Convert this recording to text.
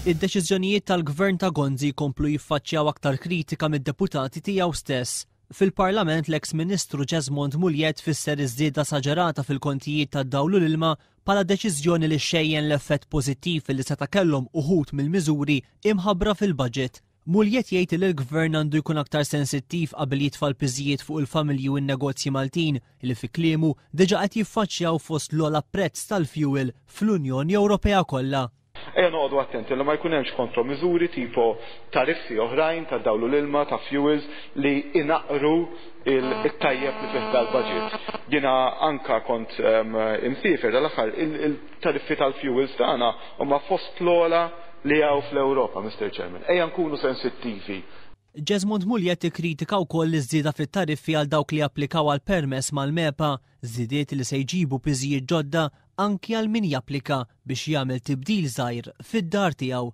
Id-deċiżjonijiet tal-Gvern ta' Gonzi jkomplu jiffaċċjaw aktar kritika mid-deputati tiegħu stess. Fil-Parlament l-eks Ministru Jesmond Muljet fisser iż-żieda saġerata fil-kontijiet tad-dawl u l-ilma bħala deċiżjoni li xejjen l-effett pożittiv li seta' kellhom uħud mill-miżuri imħabbra fil-budget. Muljet jgħid li l-Gvern għandu jkun aktar sensittiv qabel jitfal piżijiet fuq il-familji u n-negozji Maltin li fi kliemu diġà qed jiffaċċjaw fost l-ogħla prezz tal-fuel fl-Unjoni Ewropea kollha. Ejja noqogħdu attenti li ma jkun hemmx kontromiżuri tipo tariffi oħrajn ta' dawl u l-ilma ta' fuels li inaqru il-tajjeb li fih dal-budget. Jiena anka kont imsiefer dal-aħħar il-tariffi tal-fuels tagħna huma fost l-ogħla li hawn fl-Ewropa, Mr. Chairman. Ejja nkunu sensittivi. Jesmond Muljet ikkritika wkoll iż-żieda fit-tariffi għal dawk li applikaw għal permess mal-MEPA, żidiet li se jġibu piżijiet ġodda anki għal min japplika biex jagħmel tibdil żgħir fid-dar tiegħu.